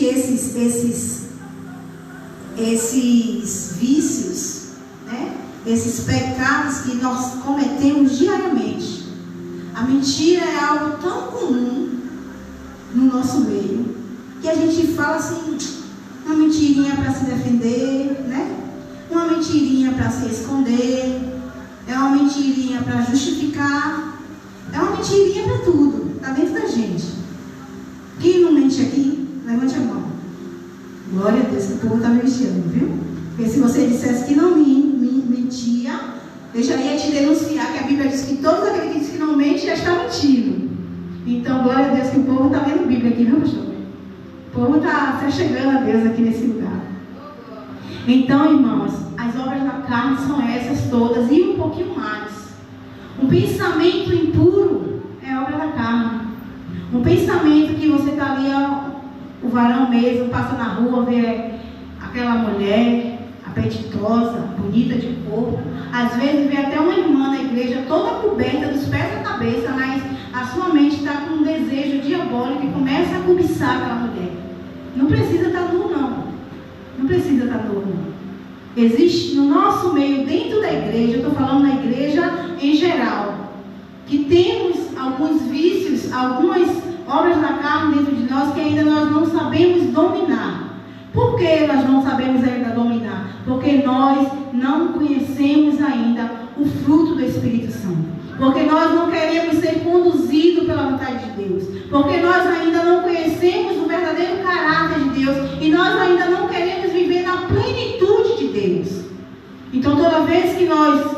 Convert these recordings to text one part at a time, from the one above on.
existem esses vícios, né? Esses pecados que nós cometemos diariamente. A mentira é algo tão comum no nosso meio, que a gente fala assim, uma mentirinha para se defender, né? Uma mentirinha para se esconder, é uma mentirinha para justificar, é uma mentirinha para tudo, está dentro da gente. Quem não mente aqui, levante a mão. Glória a Deus, que o povo está me mentindo, viu? Porque se você dissesse que não mentia, eu já ia te denunciar, que a Bíblia diz que todos aqueles que dizem que não mente já está mentindo. Então, glória a Deus, que o povo está lendo Bíblia aqui, viu, pastor? O povo está chegando a Deus aqui nesse lugar. Então, irmãos, as obras da carne são essas todas e um pouquinho mais. Um pensamento impuro é obra da carne. Um pensamento que você está ali, ó, o varão mesmo, passa na rua, vê aquela mulher apetitosa, bonita de corpo. Às vezes vê até uma irmã na igreja toda coberta dos pés à cabeça, mas a sua mente está com um desejo diabólico e começa a cobiçar aquela mulher. Não precisa estar nu, não. Não precisa estar nu, não. Existe no nosso meio, dentro da igreja, eu estou falando na igreja em geral, que temos alguns vícios, algumas obras da carne dentro de nós que ainda nós não sabemos dominar. Por que nós não sabemos ainda dominar? Porque nós não conhecemos ainda o fruto do Espírito Santo. Porque nós não queremos ser conduzidos pela vontade de Deus. Porque nós ainda não conhecemos o verdadeiro caráter de Deus. E nós ainda não queremos viver na plenitude de Deus. Então, toda vez que nós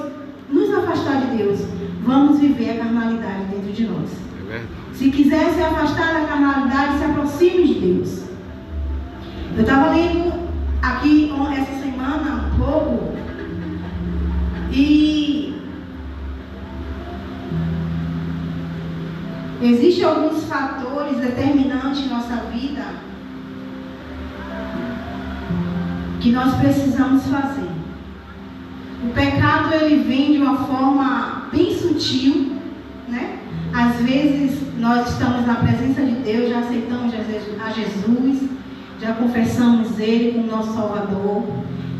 nos afastar de Deus, vamos viver a carnalidade dentro de nós. Se quiser se afastar da carnalidade, se aproxime de Deus. Eu estava lendo aqui essa semana um pouco e existem alguns fatores determinantes em nossa vida que nós precisamos fazer. O pecado, ele vem de uma forma bem sutil, né? Às vezes nós estamos na presença de Deus, já aceitamos a Jesus, já confessamos Ele como nosso Salvador,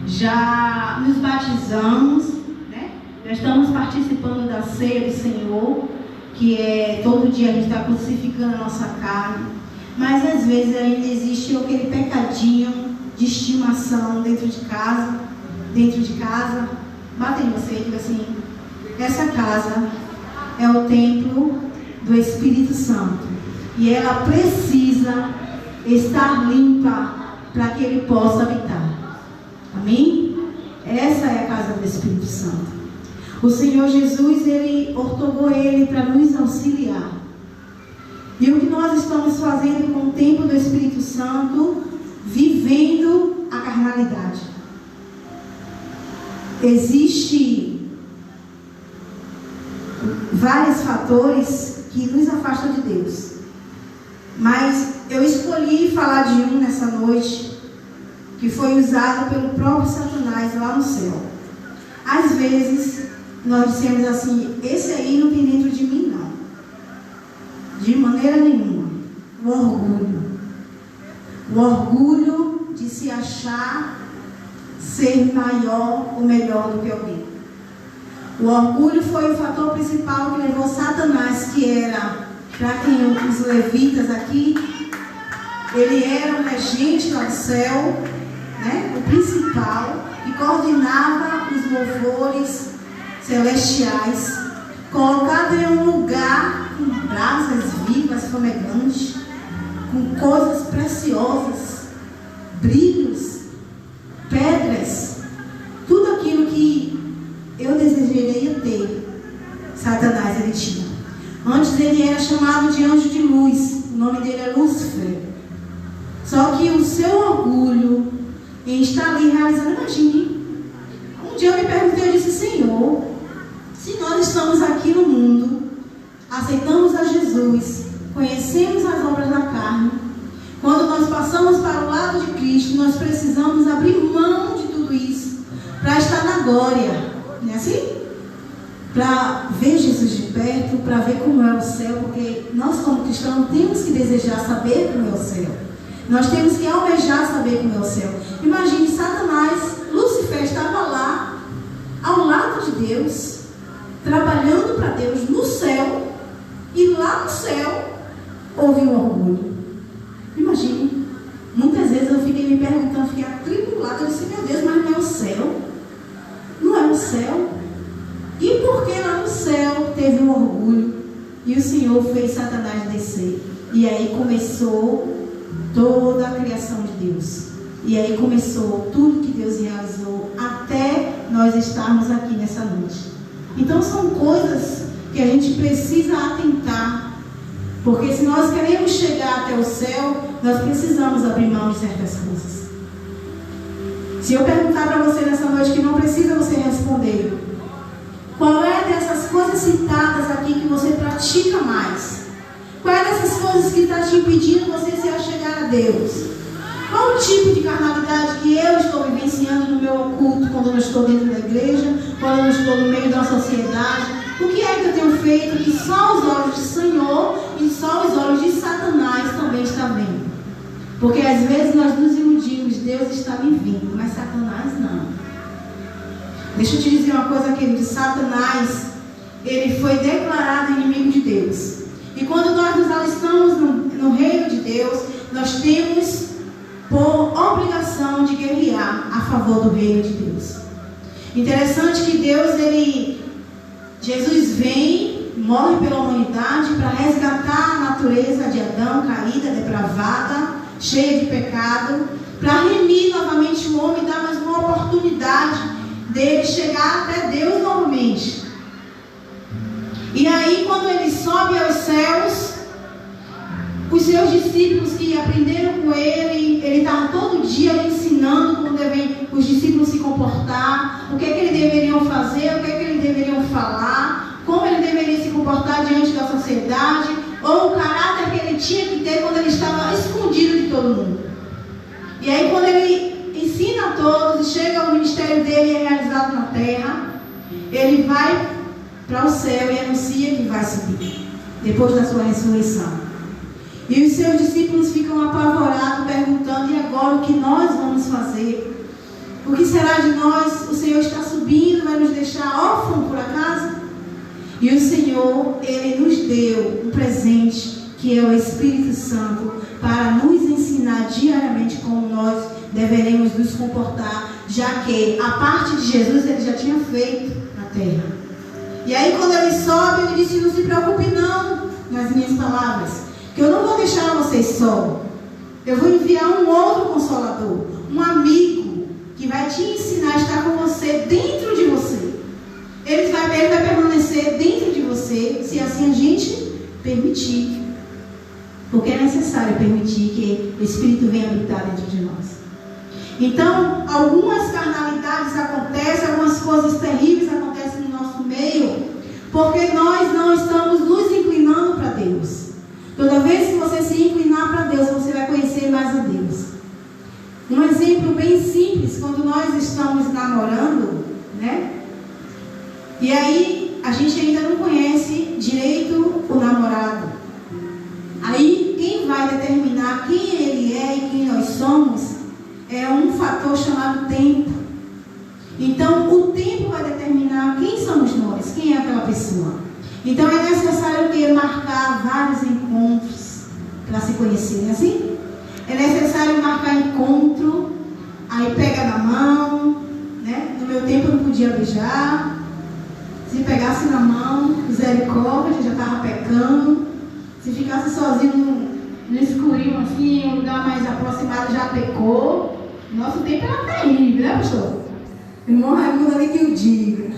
já nos batizamos, né? Já estamos participando da ceia do Senhor, que é todo dia a gente está crucificando a nossa carne, mas às vezes ainda existe aquele pecadinho de estimação dentro de casa. Bata em você e diga assim: essa casa é o templo do Espírito Santo e ela precisa estar limpa para que ele possa habitar. Amém? Essa é a casa do Espírito Santo. O Senhor Jesus, ele ortogou ele para nos auxiliar. E o que nós estamos fazendo com o templo do Espírito Santo? Vivendo a carnalidade. Existem vários fatores que nos afastam de Deus. Mas eu escolhi falar de um nessa noite, que foi usado pelo próprio Satanás lá no céu. Às vezes, nós dissemos assim: esse aí não tem dentro de mim, não. De maneira nenhuma. O orgulho. O orgulho de se achar ser maior ou melhor do que alguém. O orgulho foi o fator principal que levou Satanás, que era, para quem os levitas aqui, ele era o regente lá do céu, né? O principal, que coordenava os louvores celestiais, colocado em um lugar com brasas vivas, fumegantes, com coisas preciosas, brilhos, pedras, tudo aquilo que eu desejaria ter. Satanás ele tinha. Antes ele era chamado de anjo de luz, o nome dele é Lúcifer. Só que o seu orgulho em estar ali realizando, imagine, um dia eu me perguntei, eu disse: Senhor, se nós estamos aqui no mundo, aceitamos a Jesus, conhecemos as obras da carne, quando nós passamos para o lado de Cristo, nós precisamos abrir mão de tudo isso para estar na glória, não é assim? Para ver Jesus de perto, para ver como é o céu, porque nós como cristãos temos que desejar saber como é o céu. Nós temos que almejar saber como é o céu. Imagine Satanás, Lúcifer estava lá, ao lado de Deus, trabalhando para Deus no céu, e lá no céu houve um orgulho. Imagine, muitas vezes eu fiquei me perguntando, fiquei atribulada, eu disse, meu Deus, mas não é o céu? Não é o céu? E por que lá no céu teve um orgulho? E o Senhor fez Satanás descer. E aí começou toda a criação de Deus. E aí começou tudo que Deus realizou até nós estarmos aqui nessa noite. Então são coisas que a gente precisa atentar. Porque se nós queremos chegar até o céu, nós precisamos abrir mão de certas coisas. Se eu perguntar para você nessa noite, que não precisa você responder, qual é dessas coisas citadas aqui que você pratica mais? Qual é dessas coisas que está te impedindo você se achegar a Deus? Qual o tipo de carnalidade que eu estou vivenciando no meu culto, quando eu estou dentro da igreja, quando eu estou no meio da sociedade? O que é que eu tenho feito que só os olhos do Senhor e só os olhos de Satanás também estão vendo? Porque às vezes nós nos iludimos, Deus está me vendo, mas Satanás não. Deixa eu te dizer uma coisa, querido. Satanás, ele foi declarado inimigo de Deus. E quando nós nos alistamos no reino de Deus, nós temos por obrigação de guerrear a favor do reino de Deus. Interessante que Jesus vem, morre pela humanidade para resgatar a natureza de Adão, caída, depravada, cheia de pecado, para remir novamente o homem e dar mais uma oportunidade dele chegar até Deus novamente. E aí, quando ele sobe aos céus, os seus discípulos que aprenderam com ele estava todo dia ensinando como devem os discípulos se comportar, o que é que eles deveriam fazer, o que é que eles deveriam falar, como ele deveria se comportar diante da sociedade, ou o caráter que ele tinha que ter quando ele estava escondido de todo mundo. E aí, quando ele ensina a todos e chega ao ministério dele e é realizado na terra, ele vai para o céu e anuncia que vai subir depois da sua ressurreição. E os seus discípulos ficam apavorados, perguntando: e agora o que nós vamos fazer? O que será de nós? O Senhor está subindo, vai nos deixar órfãos por acaso? E o Senhor, Ele nos deu um presente, que é o Espírito Santo, para nos ensinar diariamente como nós deveremos nos comportar, já que a parte de Jesus Ele já tinha feito na terra. E aí, quando Ele sobe, Ele disse: não se preocupe não, nas minhas palavras, que eu não vou deixar vocês só. Eu vou enviar um outro Consolador, um amigo, que vai te ensinar a estar com você, dentro de você. Ele vai permanecer dentro de você, se assim a gente permitir. Porque é necessário permitir que o Espírito venha habitar dentro de nós. Então, algumas carnalidades acontecem, algumas coisas terríveis acontecem no nosso meio, porque nós não estamos nos inclinando para Deus. Toda vez que você se inclinar para Deus, você vai conhecer mais a Deus. Um exemplo bem simples, quando nós estamos namorando, né? E aí, a gente ainda não conhece direito o namorado. Aí, quem vai determinar quem ele é e quem nós somos é um fator chamado tempo. Então, o tempo vai determinar quem somos nós, quem é aquela pessoa. Então, é necessário marcar vários encontros para se conhecer, não é assim? É necessário marcar encontro, aí pega na mão, né? No meu tempo eu não podia beijar. Se pegasse na mão, misericórdia, já estava pecando. Se ficasse sozinho no escurinho assim, em um lugar mais aproximado, já pecou. Nosso tempo era terrível, né, pastor? Irmão Raimundo ali que eu diga.